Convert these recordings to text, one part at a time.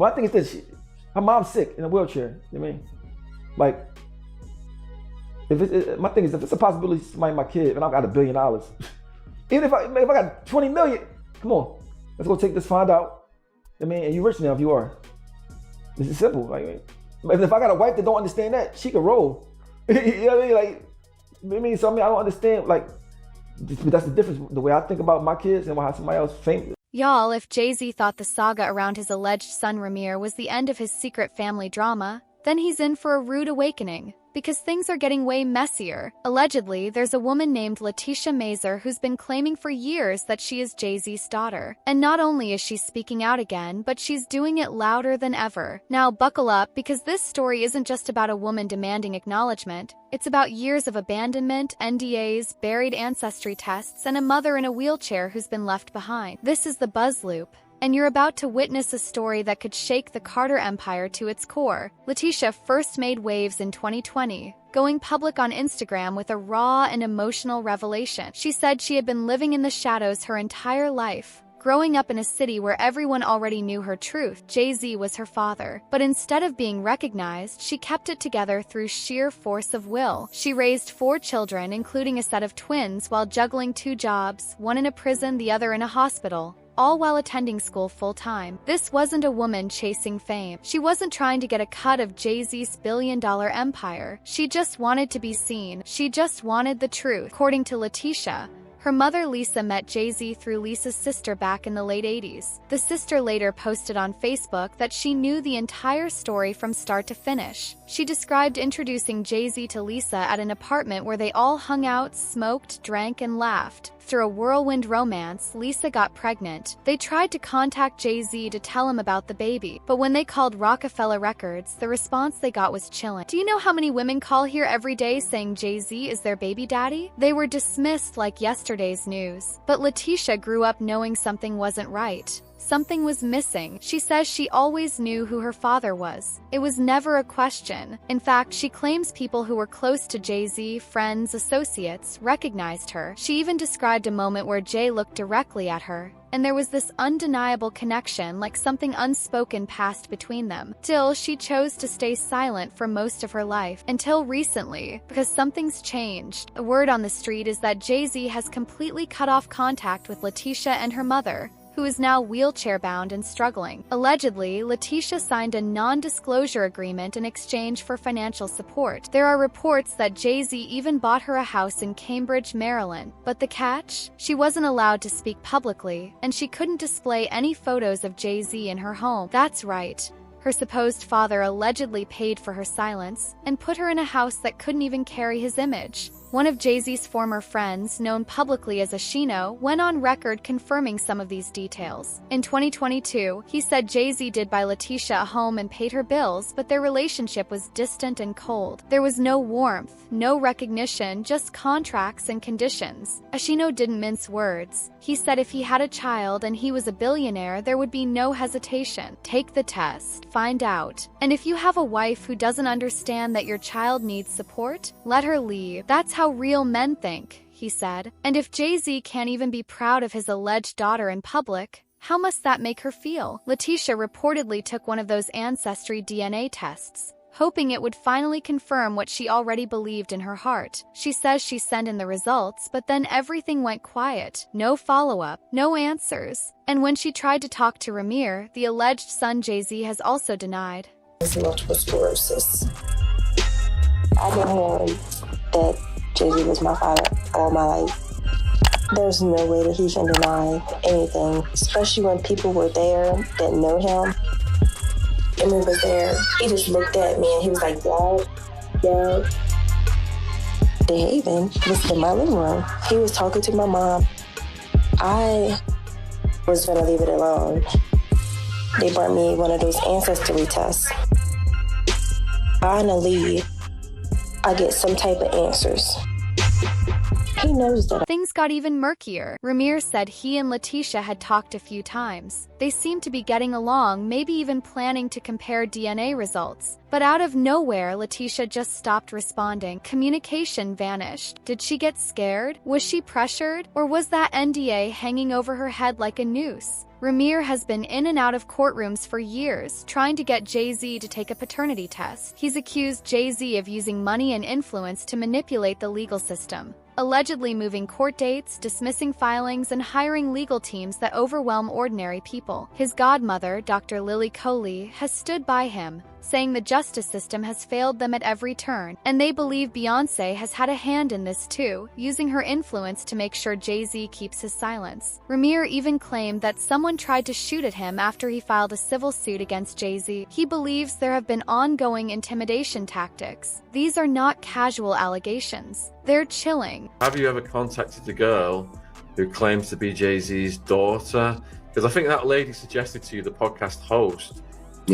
My thing is this: her mom's sick in a wheelchair. You know what I mean? Like, my thing is, if it's a possibility to my kid, and I've got $1 billion, even if I got 20 million, come on, let's go take this, find out. I mean, and you're rich now if you are. This is simple. Like, if I got a wife that don't understand that, she can roll. You know what I mean? Like, I mean, so I don't understand. Like, that's the difference. The way I think about my kids and how somebody else famous. Y'all, if Jay-Z thought the saga around his alleged son Rymir was the end of his secret family drama, then he's in for a rude awakening, because things are getting way messier. Allegedly, there's a woman named Leticia Meser who's been claiming for years that she is Jay-Z's daughter. And not only is she speaking out again, but she's doing it louder than ever. Now buckle up, because this story isn't just about a woman demanding acknowledgement. It's about years of abandonment, NDAs, buried ancestry tests, and a mother in a wheelchair who's been left behind. This is the Buzz Loop, and you're about to witness a story that could shake the Carter empire to its core. Leticia first made waves in 2020, going public on Instagram with a raw and emotional revelation. She said she had been living in the shadows her entire life, growing up in a city where everyone already knew her truth. Jay-Z was her father. But instead of being recognized, she kept it together through sheer force of will. She raised 4 children, including a set of twins, while juggling 2 jobs, one in a prison, the other in a hospital, all while attending school full-time. This wasn't a woman chasing fame. She wasn't trying to get a cut of Jay-Z's billion-dollar empire. She just wanted to be seen. She just wanted the truth. According to Leticia, her mother Lisa met Jay-Z through Lisa's sister back in the late 80s. The sister later posted on Facebook that she knew the entire story from start to finish. She described introducing Jay-Z to Lisa at an apartment where they all hung out, smoked, drank, and laughed. Through a whirlwind romance, Lisa got pregnant. They tried to contact Jay-Z to tell him about the baby, but when they called Rockefeller Records, the response they got was chilling. Do you know how many women call here every day saying Jay-Z is their baby daddy? They were dismissed like yesterday's news. But Leticia grew up knowing something wasn't right. Something was missing. She says she always knew who her father was. It was never a question. In fact, she claims people who were close to Jay-Z, friends, associates, recognized her. She even described a moment where Jay looked directly at her, and there was this undeniable connection, like something unspoken passed between them. Still, she chose to stay silent for most of her life, until recently, because something's changed. A word on the street is that Jay-Z has completely cut off contact with Leticia and her mother, who is now wheelchair-bound and struggling. Allegedly, Leticia signed a non-disclosure agreement in exchange for financial support. There are reports that Jay-Z even bought her a house in Cambridge, Maryland. But the catch? She wasn't allowed to speak publicly, and she couldn't display any photos of Jay-Z in her home. That's right. Her supposed father allegedly paid for her silence and put her in a house that couldn't even carry his image. One of Jay-Z's former friends, known publicly as Ashino, went on record confirming some of these details. In 2022, he said Jay-Z did buy Leticia a home and paid her bills, but their relationship was distant and cold. There was no warmth, no recognition, just contracts and conditions. Ashino didn't mince words. He said if he had a child and he was a billionaire, there would be no hesitation. Take the test, find out. And if you have a wife who doesn't understand that your child needs support, let her leave. That's how real men think, he said. And if Jay-Z can't even be proud of his alleged daughter in public, how must that make her feel? Leticia reportedly took one of those ancestry DNA tests, hoping it would finally confirm what she already believed in her heart. She says she sent in the results, but then everything went quiet. No follow-up, no answers. And when she tried to talk to Ramir, the alleged son Jay-Z has also denied. Multiple sclerosis. I've been hearing that Jay-Z was my father all my life. There's no way that he can deny anything, especially when people were there that know him. And we was there, he just looked at me and he was like, Dad, Dad. Haven was in my living room. He was talking to my mom. I was gonna leave it alone. They brought me one of those ancestry tests. Finally, I get some type of answers. He knows that. Things got even murkier. Ramir said he and Leticia had talked a few times. They seemed to be getting along, maybe even planning to compare DNA results. But out of nowhere, Leticia just stopped responding. Communication vanished. Did she get scared? Was she pressured? Or was that NDA hanging over her head like a noose? Rymir has been in and out of courtrooms for years, trying to get Jay-Z to take a paternity test. He's accused Jay-Z of using money and influence to manipulate the legal system, allegedly moving court dates, dismissing filings, and hiring legal teams that overwhelm ordinary people. His godmother, Dr. Lily Coley, has stood by him, saying the justice system has failed them at every turn, and they believe Beyoncé has had a hand in this too, using her influence to make sure Jay-Z keeps his silence. Rymir even claimed that someone tried to shoot at him after he filed a civil suit against Jay-Z. He believes there have been ongoing intimidation tactics. These are not casual allegations. They're chilling. Have you ever contacted the girl who claims to be Jay-Z's daughter? Because I think that lady suggested to you, the podcast host,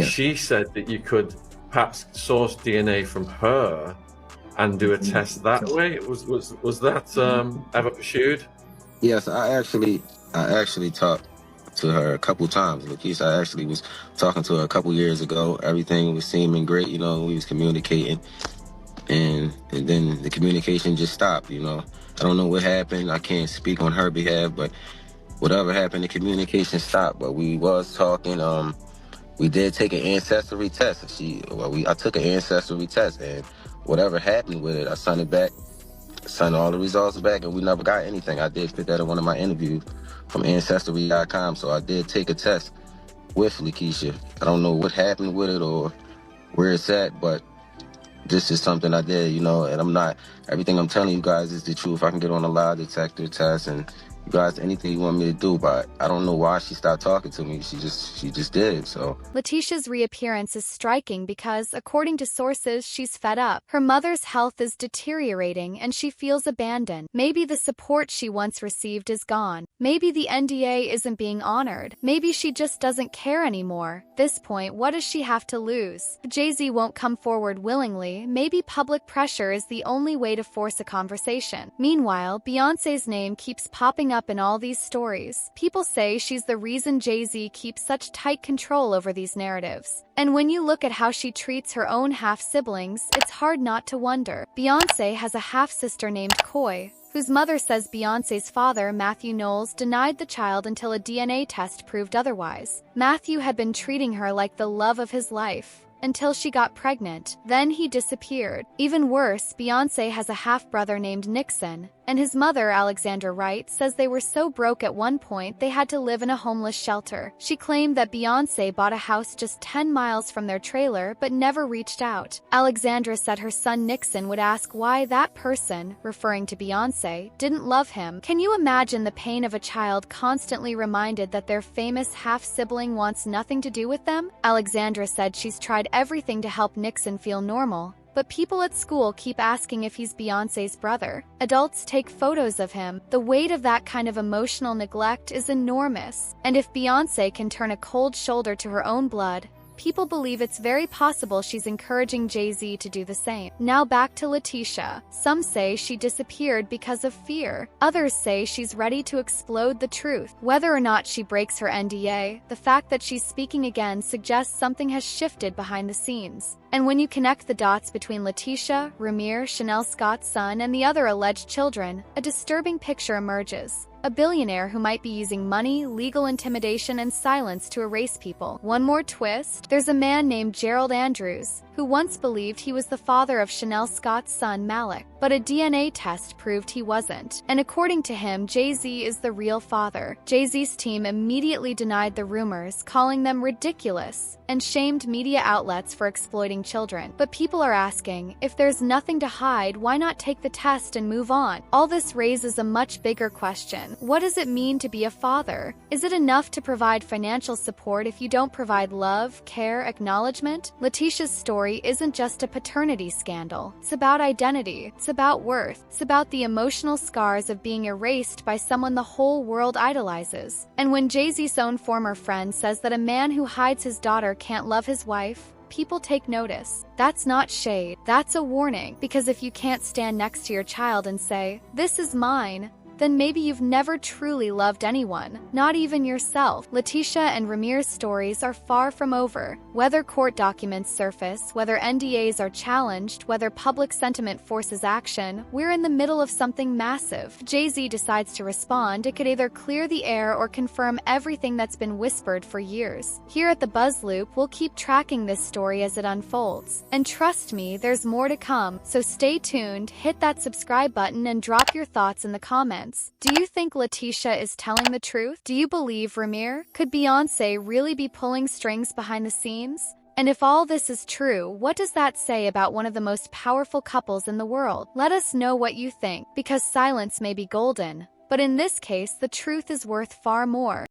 she said that you could perhaps source DNA from her and do a test that way. Was that ever pursued? Yes, I actually talked to her a couple times. Leticia, I actually was talking to her a couple years ago. Everything was seeming great, we was communicating. And then the communication just stopped, I don't know what happened. I can't speak on her behalf, but whatever happened, the communication stopped. But we was talking. We did take an ancestry test. I took an ancestry test, and whatever happened with it, I sent it back, sent all the results back, and we never got anything. I did fit that in one of my interviews from ancestry.com. So I did take a test with Leticia. I don't know what happened with it or where it's at, but this is something I did, and everything I'm telling you guys is the truth. I can get on a lie detector test and you guys, anything you want me to do, but I don't know why she stopped talking to me. She just did, so. Leticia's reappearance is striking because, according to sources, she's fed up. Her mother's health is deteriorating and she feels abandoned. Maybe the support she once received is gone. Maybe the NDA isn't being honored. Maybe she just doesn't care anymore. At this point, what does she have to lose? If Jay-Z won't come forward willingly, maybe public pressure is the only way to force a conversation. Meanwhile, Beyoncé's name keeps popping up in all these stories. People say she's the reason Jay-Z keeps such tight control over these narratives. And when you look at how she treats her own half-siblings, it's hard not to wonder. Beyoncé has a half-sister named Coy, whose mother says Beyoncé's father, Matthew Knowles, denied the child until a DNA test proved otherwise. Matthew had been treating her like the love of his life until she got pregnant. Then he disappeared. Even worse, Beyoncé has a half-brother named Nixon, and his mother, Alexandra Wright, says they were so broke at one point they had to live in a homeless shelter. She claimed that Beyoncé bought a house just 10 miles from their trailer but never reached out. Alexandra said her son Nixon would ask why that person, referring to Beyoncé, didn't love him. Can you imagine the pain of a child constantly reminded that their famous half-sibling wants nothing to do with them? Alexandra said she's tried everything to help Nixon feel normal, but people at school keep asking if he's Beyoncé's brother. Adults take photos of him. The weight of that kind of emotional neglect is enormous. And if Beyoncé can turn a cold shoulder to her own blood, people believe it's very possible she's encouraging Jay-Z to do the same. Now back to Leticia. Some say she disappeared because of fear. Others say she's ready to explode the truth. Whether or not she breaks her NDA, the fact that she's speaking again suggests something has shifted behind the scenes. And when you connect the dots between Leticia, Rymir, Chanel Scott's son, and the other alleged children, a disturbing picture emerges. A billionaire who might be using money, legal intimidation, and silence to erase people. One more twist, there's a man named Gerald Andrews, who once believed he was the father of Chanel Scott's son Malik, but a DNA test proved he wasn't. And according to him, Jay-Z is the real father. Jay-Z's team immediately denied the rumors, calling them ridiculous, and shamed media outlets for exploiting children. But people are asking, if there's nothing to hide, why not take the test and move on? All this raises a much bigger question. What does it mean to be a father? Is it enough to provide financial support if you don't provide love, care, acknowledgement? Leticia's story isn't just a paternity scandal. It's about identity. It's about worth. It's about the emotional scars of being erased by someone the whole world idolizes. And when Jay-Z's own former friend says that a man who hides his daughter can't love his wife, people take notice. That's not shade. That's a warning. Because if you can't stand next to your child and say, "This is mine," then maybe you've never truly loved anyone, not even yourself. Leticia and Ramir's stories are far from over. Whether court documents surface, whether NDAs are challenged, whether public sentiment forces action, we're in the middle of something massive. If Jay-Z decides to respond, it could either clear the air or confirm everything that's been whispered for years. Here at the Buzz Loop, we'll keep tracking this story as it unfolds. And trust me, there's more to come, so stay tuned, hit that subscribe button, and drop your thoughts in the comments. Do you think Leticia is telling the truth? Do you believe Rymir? Could Beyonce really be pulling strings behind the scenes? And if all this is true, what does that say about one of the most powerful couples in the world? Let us know what you think, because silence may be golden, but in this case, the truth is worth far more.